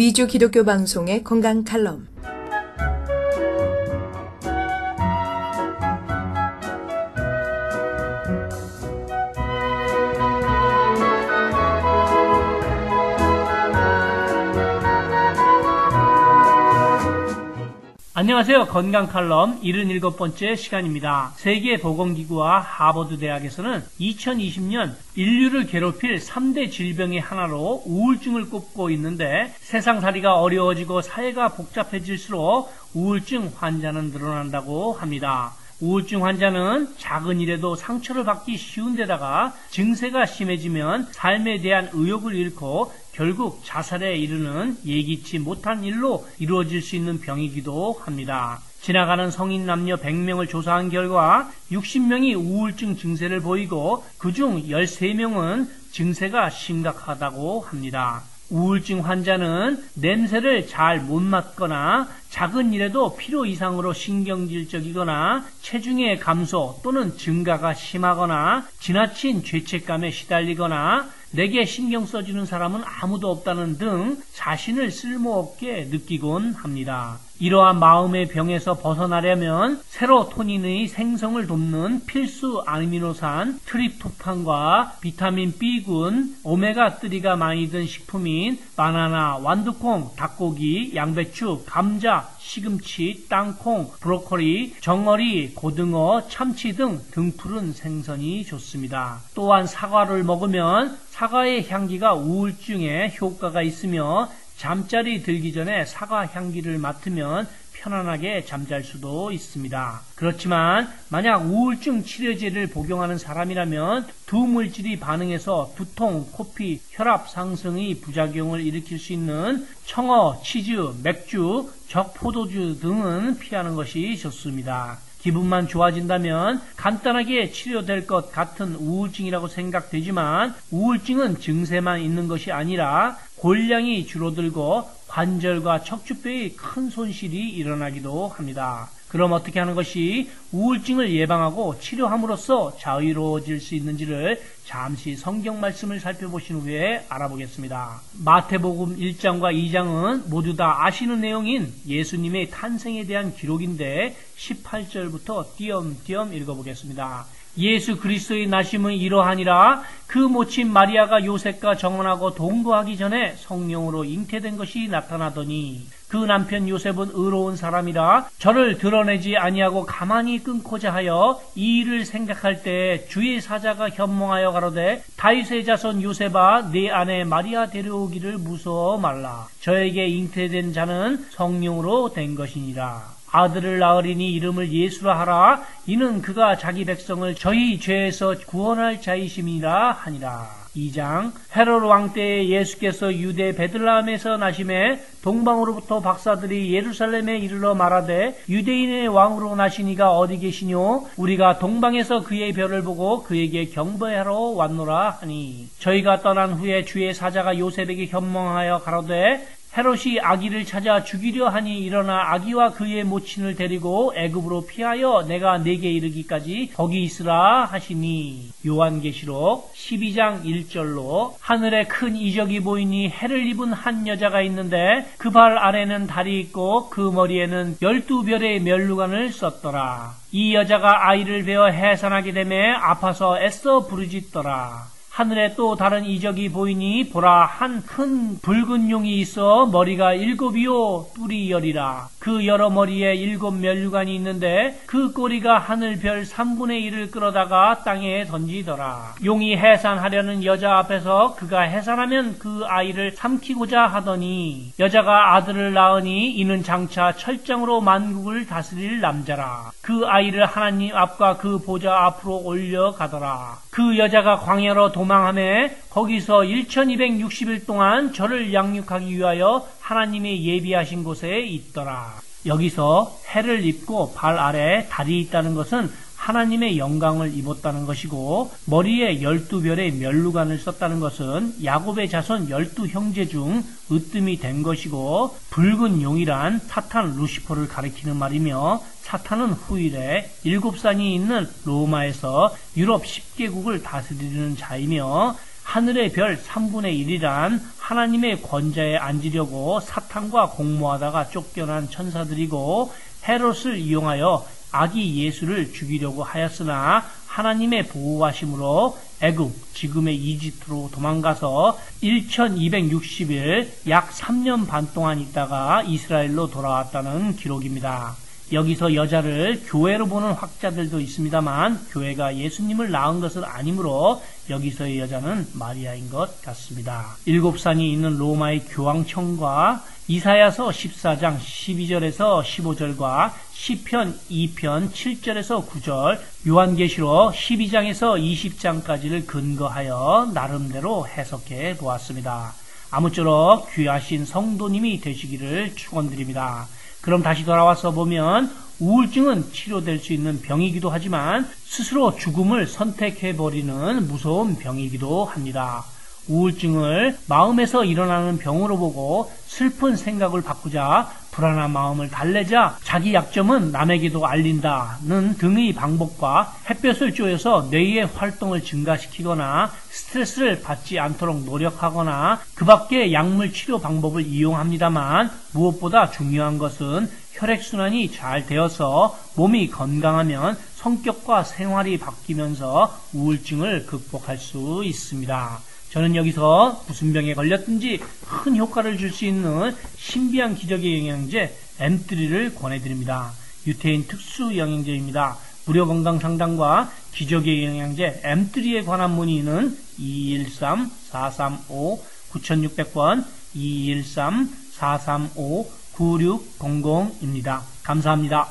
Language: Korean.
2주 기독교 방송의 건강 칼럼. 안녕하세요. 건강 칼럼 77번째 시간입니다. 세계보건기구와 하버드 대학에서는 2020년 인류를 괴롭힐 3대 질병의 하나로 우울증을 꼽고 있는데, 세상살이가 어려워지고 사회가 복잡해질수록 우울증 환자는 늘어난다고 합니다. 우울증 환자는 작은 일에도 상처를 받기 쉬운 데다가 증세가 심해지면 삶에 대한 의욕을 잃고 결국 자살에 이르는 예기치 못한 일로 이루어질 수 있는 병이기도 합니다. 지나가는 성인 남녀 100명을 조사한 결과 60명이 우울증 증세를 보이고 그중 13명은 증세가 심각하다고 합니다. 우울증 환자는 냄새를 잘 못 맡거나 작은 일에도 필요 이상으로 신경질적이거나 체중의 감소 또는 증가가 심하거나 지나친 죄책감에 시달리거나 내게 신경 써주는 사람은 아무도 없다는 등 자신을 쓸모없게 느끼곤 합니다. 이러한 마음의 병에서 벗어나려면 세로토닌의 생성을 돕는 필수 아미노산 트립토판과 비타민 B군, 오메가3가 많이 든 식품인 바나나, 완두콩, 닭고기, 양배추, 감자, 시금치, 땅콩, 브로콜리, 정어리, 고등어, 참치 등 등푸른 생선이 좋습니다. 또한 사과를 먹으면 사과의 향기가 우울증에 효과가 있으며 잠자리 들기 전에 사과 향기를 맡으면 편안하게 잠잘 수도 있습니다. 그렇지만 만약 우울증 치료제를 복용하는 사람이라면 두 물질이 반응해서 두통, 코피, 혈압 상승의 부작용을 일으킬 수 있는 청어, 치즈, 맥주, 적포도주 등은 피하는 것이 좋습니다. 기분만 좋아진다면 간단하게 치료될 것 같은 우울증이라고 생각되지만, 우울증은 증세만 있는 것이 아니라 골량이 줄어들고 관절과 척추뼈에 큰 손실이 일어나기도 합니다. 그럼 어떻게 하는 것이 우울증을 예방하고 치료함으로써 자유로워질 수 있는지를 잠시 성경 말씀을 살펴보신 후에 알아보겠습니다. 마태복음 1장과 2장은 모두 다 아시는 내용인 예수님의 탄생에 대한 기록인데 18절부터 띄엄띄엄 읽어보겠습니다. 예수 그리스도의 나심은 이러하니라. 그 모친 마리아가 요셉과 정혼하고 동거하기 전에 성령으로 잉태된 것이 나타나더니, 그 남편 요셉은 의로운 사람이라 저를 드러내지 아니하고 가만히 끊고자 하여 이 일을 생각할 때 주의 사자가 현몽하여 가로되, 다윗의 자손 요셉아, 네 아내 마리아 데려오기를 무서워 말라. 저에게 잉태된 자는 성령으로 된 것이니라. 아들을 낳으리니 이름을 예수라 하라. 이는 그가 자기 백성을 저희 죄에서 구원할 자이심이라 하니라. 2장. 헤롯 왕 때에 예수께서 유대 베들레헴에서 나심에 동방으로부터 박사들이 예루살렘에 이르러 말하되, 유대인의 왕으로 나시니가 어디 계시뇨? 우리가 동방에서 그의 별을 보고 그에게 경배하러 왔노라 하니, 저희가 떠난 후에 주의 사자가 요셉에게 현몽하여 가로되, 헤롯이 아기를 찾아 죽이려 하니 일어나 아기와 그의 모친을 데리고 애굽으로 피하여 내가 네게 이르기까지 거기 있으라 하시니. 요한계시록 12장 1절로 하늘에 큰 이적이 보이니 해를 입은 한 여자가 있는데 그 발 아래는 달이 있고 그 머리에는 12별의 면류관을 썼더라. 이 여자가 아이를 베어 해산하게 되매 아파서 애써 부르짖더라. 하늘에 또 다른 이적이 보이니 보라, 한 큰 붉은 용이 있어 머리가 7이요 뿔이 10이라. 그 여러 머리에 7 면류관이 있는데 그 꼬리가 하늘 별 3분의 1을 끌어다가 땅에 던지더라. 용이 해산하려는 여자 앞에서 그가 해산하면 그 아이를 삼키고자 하더니, 여자가 아들을 낳으니 이는 장차 철장으로 만국을 다스릴 남자라. 그 아이를 하나님 앞과 그 보좌 앞으로 올려가더라. 그 여자가 광야로 도망하매 거기서 1260일 동안 저를 양육하기 위하여 하나님이 예비하신 곳에 있더라. 여기서 해를 입고 발 아래 달이 있다는 것은 하나님의 영광을 입었다는 것이고, 머리에 12별의 면류관을 썼다는 것은 야곱의 자손 12형제 중 으뜸이 된 것이고, 붉은 용이란 사탄 루시퍼를 가리키는 말이며, 사탄은 후일에 7산이 있는 로마에서 유럽 10개국을 다스리는 자이며, 하늘의 별 3분의 1이란 하나님의 권좌에 앉으려고 사탄과 공모하다가 쫓겨난 천사들이고, 헤롯을 이용하여 아기 예수를 죽이려고 하였으나 하나님의 보호하심으로 애굽, 지금의 이집트로 도망가서 1260일 약 3년 반 동안 있다가 이스라엘로 돌아왔다는 기록입니다. 여기서 여자를 교회로 보는 학자들도 있습니다만 교회가 예수님을 낳은 것은 아니므로 여기서의 여자는 마리아인 것 같습니다. 7산이 있는 로마의 교황청과 이사야서 14장 12절에서 15절과 시편 2편 7절에서 9절, 요한계시록 12장에서 20장까지를 근거하여 나름대로 해석해 보았습니다. 아무쪼록 귀하신 성도님이 되시기를 축원드립니다. 그럼 다시 돌아와서 보면 우울증은 치료될 수 있는 병이기도 하지만 스스로 죽음을 선택해버리는 무서운 병이기도 합니다. 우울증을 마음에서 일어나는 병으로 보고 슬픈 생각을 바꾸자, 불안한 마음을 달래자, 자기 약점은 남에게도 알린다는 등의 방법과 햇볕을 쬐어서 뇌의 활동을 증가시키거나 스트레스를 받지 않도록 노력하거나 그 밖의 약물 치료 방법을 이용합니다만 무엇보다 중요한 것은 혈액순환이 잘 되어서 몸이 건강하면 성격과 생활이 바뀌면서 우울증을 극복할 수 있습니다. 저는 여기서 무슨 병에 걸렸든지 큰 효과를 줄 수 있는 신비한 기적의 영양제 M3를 권해드립니다. 유태인 특수 영양제입니다. 무료 건강 상담과 기적의 영양제 M3에 관한 문의는 213-435-9600번 213-435-9600입니다. 감사합니다.